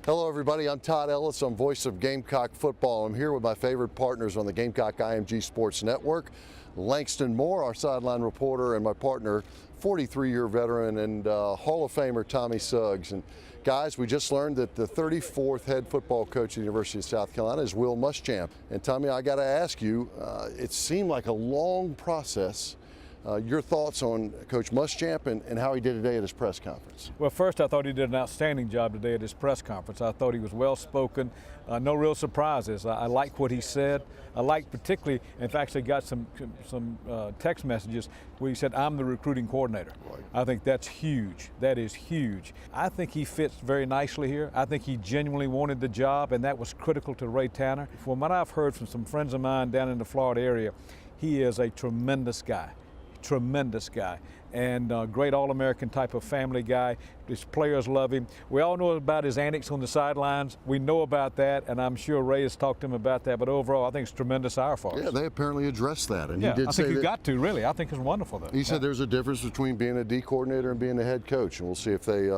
Hello everybody, I'm Todd Ellis, I'm voice of Gamecock football. I'm here with my favorite partners on the Gamecock IMG Sports Network. Langston Moore, our sideline reporter, and my partner, 43-year veteran and Hall of Famer Tommy Suggs. And guys, we just learned that the 34th head football coach at the University of South Carolina is Will Muschamp. And Tommy, I got to ask you, it seemed like a long process. Your thoughts on Coach Muschamp and how he did today at his press conference? Well, first, I thought he did an outstanding job today at his press conference. I thought he was well-spoken, no real surprises. I like what he said. I like particularly, in fact, I got some text messages where he said, "I'm the recruiting coordinator." Right. I think that's huge. That is huge. I think he fits very nicely here. I think he genuinely wanted the job, and that was critical to Ray Tanner. From what I've heard from some friends of mine down in the Florida area, he is a tremendous guy. Tremendous guy, and a great All-American type of family guy. His players love him. We all know about his antics on the sidelines. We know about that, and I'm sure Ray has talked to him about that, but overall I think it's a tremendous hire for us. Yeah, they apparently addressed that, and yeah, he did I say think you that, got to, really. I think it's wonderful, though. He said there's a difference between being a D coordinator and being a head coach, and we'll see if they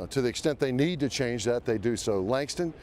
to the extent they need to change that, they do so. Langston,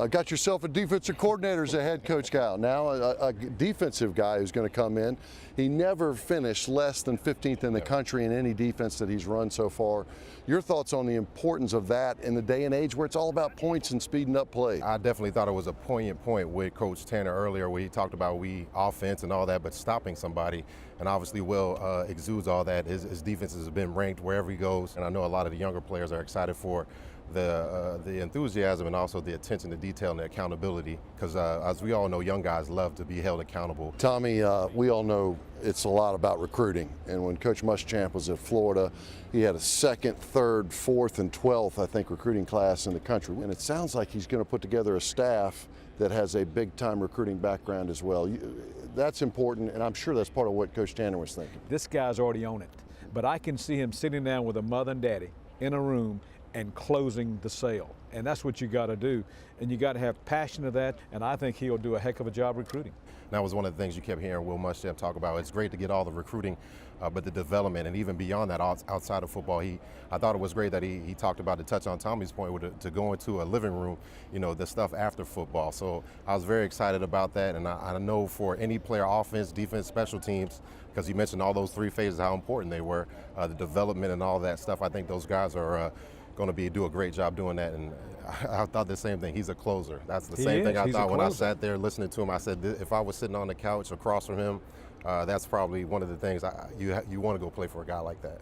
got yourself a defensive coordinator as a head coach guy. Now a defensive guy who's going to come in. He never finished less than 15th in the country in any defense that he's run so far. Your thoughts on the importance of that in the day and age where it's all about points and speeding up play? I definitely thought it was a poignant point with Coach Tanner earlier where he talked about offense and all that, but stopping somebody. And obviously Will exudes all that. His defenses have been ranked wherever he goes. And I know a lot of the younger players are excited for the enthusiasm and also the attention to detail and the accountability, because as we all know, young guys love to be held accountable. Tommy, we all know it's a lot about recruiting, and when Coach Muschamp was at Florida, he had a 2nd, 3rd, 4th, and 12th, I think, recruiting class in the country. And it sounds like he's going to put together a staff that has a big-time recruiting background as well. That's important, and I'm sure that's part of what Coach Tanner was thinking. This guy's already on it, but I can see him sitting down with a mother and daddy in a room and closing the sale. And that's what you got to do. And you got to have passion of that, and I think he'll do a heck of a job recruiting. That was one of the things you kept hearing Will Muschamp talk about. It's great to get all the recruiting, but the development and even beyond that outside of football, I thought it was great that he talked about, to touch on Tommy's point, to go into a living room, the stuff after football. So I was very excited about that, and I know for any player, offense, defense, special teams, because you mentioned all those 3 phases, how important they were, the development and all that stuff. I think those guys are going to do a great job doing that, and I thought the same thing. He's a closer. That's the same thing I thought when I sat there listening to him. I said, if I was sitting on the couch across from him, that's probably one of the things you want to go play for a guy like that.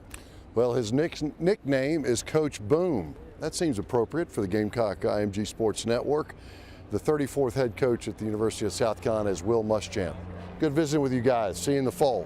Well, his nickname is Coach Boom. That seems appropriate for the Gamecock IMG Sports Network. The 34th head coach at the University of South Carolina is Will Muschamp. Good visiting with you guys. See you in the fall.